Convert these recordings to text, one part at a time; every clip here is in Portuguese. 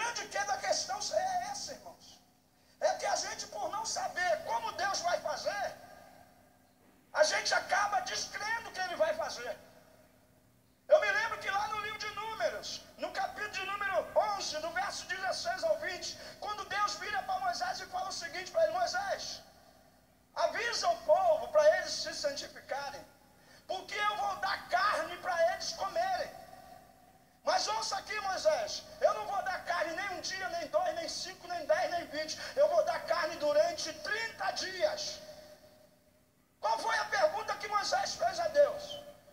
grande quê da questão é essa, irmãos. É que a gente, por não saber como Deus vai fazer, a gente acaba descrendo que Ele vai fazer. Eu me lembro que lá no livro de Números, no capítulo de número 11, do verso 16 ao 20, quando Deus vira para Moisés e fala o seguinte para ele: Moisés, avisa o povo para eles se santificarem, porque eu vou dar carne para eles comerem. Mas ouça aqui, Moisés, eu não vou dar carne nem um dia, nem 2, nem 5, nem 10, nem 20. Eu vou dar carne durante 30 dias. Qual foi a pergunta que Moisés fez a Deus?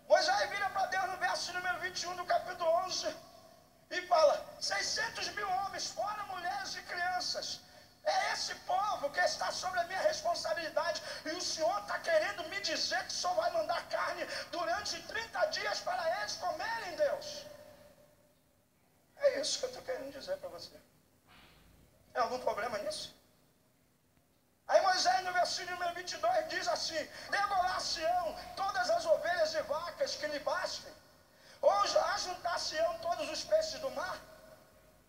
Moisés vira para Deus no verso número 21 do capítulo 11 e fala: 600 mil homens, fora mulheres e crianças. É esse povo que está sobre a minha responsabilidade, e o Senhor está querendo me dizer que o Senhor vai mandar carne durante 30 dias para eles comerem, Deus. É isso que eu estou querendo dizer para você. Tem algum problema nisso? Aí Moisés, no versículo número 22, diz assim: degolar-se-ão todas as ovelhas e vacas que lhe bastem, ou ajuntar-se-ão todos os peixes do mar.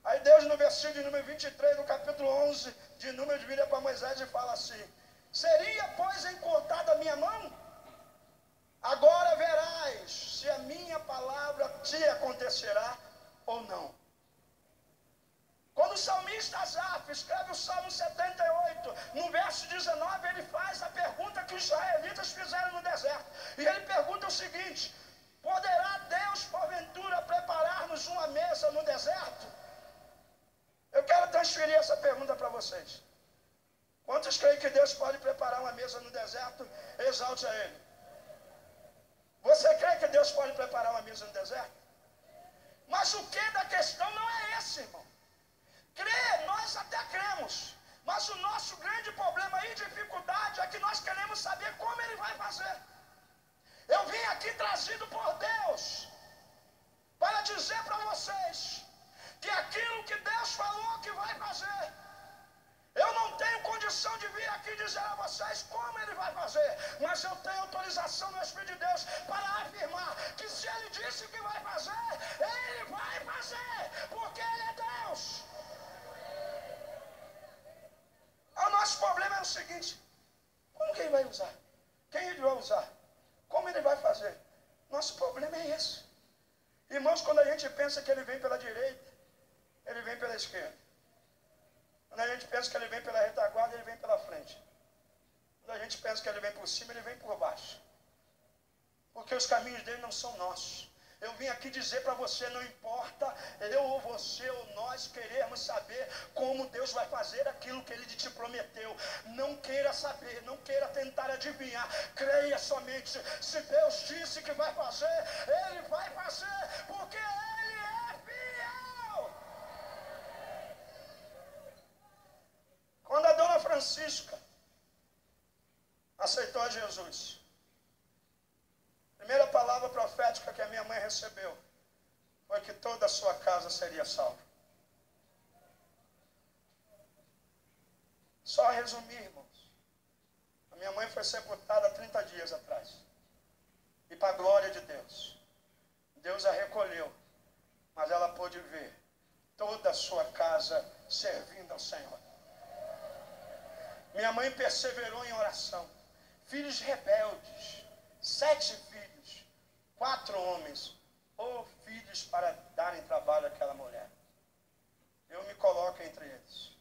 Aí Deus, no versículo número 23, do capítulo 11 de Números, vira para Moisés e fala assim: seria, pois, encurtada a minha mão? Agora verás se a minha palavra te acontecerá ou não. Quando o salmista Asaf escreve o Salmo 78, no verso 19, ele faz a pergunta que os israelitas fizeram no deserto. E ele pergunta o seguinte: poderá Deus, porventura, preparar-nos uma mesa no deserto? Eu quero transferir essa pergunta para vocês. Quantos creem que Deus pode preparar uma mesa no deserto? Exalte a Ele. Você crê que Deus pode preparar uma mesa no deserto? Mas o que da questão não é esse, irmão. Crer, nós até cremos, mas o nosso grande problema e dificuldade é que nós queremos saber como Ele vai fazer. Eu vim aqui trazido por Deus para dizer para vocês que aquilo que Deus falou que vai fazer, eu não tenho condição de vir aqui dizer a vocês como Ele vai fazer, mas eu tenho autorização no Espírito de Deus para afirmar que se Ele disse que vai fazer, Ele vai fazer, porque Ele é Deus. O nosso problema é o seguinte: como que Ele vai usar? Quem Ele vai usar? Como Ele vai fazer? Nosso problema é esse. Irmãos, quando a gente pensa que Ele vem pela direita, Ele vem pela esquerda. Quando a gente pensa que Ele vem pela retaguarda, Ele vem pela frente. Quando a gente pensa que Ele vem por cima, Ele vem por baixo. Porque os caminhos dele não são nossos. Eu vim aqui dizer para você, não importa eu ou você ou nós queremos saber como Deus vai fazer aquilo que Ele te prometeu. Não queira saber, não queira tentar adivinhar. Creia somente. Se Deus disse que vai fazer, Ele vai fazer, porque Ele é fiel. Quando a dona Francisca aceitou a Jesus, a primeira palavra profética que a minha mãe recebeu foi que toda a sua casa seria salva. Só resumir, irmãos. A minha mãe foi sepultada há 30 dias atrás. E para a glória de Deus, Deus a recolheu, mas ela pôde ver toda a sua casa servindo ao Senhor. Minha mãe perseverou em oração. Filhos rebeldes, 7 filhos, 4 homens, ou filhos para darem trabalho àquela mulher. Eu me coloco entre eles.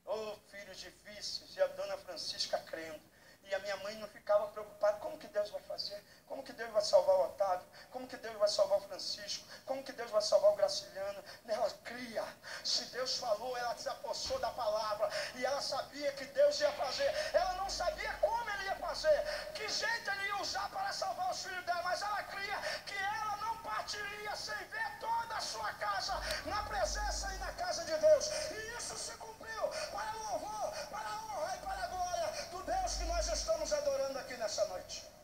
Ou filhos difíceis, e a dona Francisca crendo. E a minha mãe não ficava preocupada: como que Deus vai fazer? Como que Deus vai salvar o Otávio? Como que Deus vai salvar o Francisco? Como que Deus vai salvar o Graciliano? Ela cria. Se Deus falou, ela se apossou da palavra. E ela sabia que Deus ia fazer. Ela não sabia como Ele ia fazer, que jeito Ele ia usar para salvar os filhos dela. Mas ela cria que ela não partiria sem ver toda a sua casa na presença e na casa de Deus. E isso se cumpriu para o louvor, para a honra e para a glória do Deus que nós estamos adorando aqui nessa noite.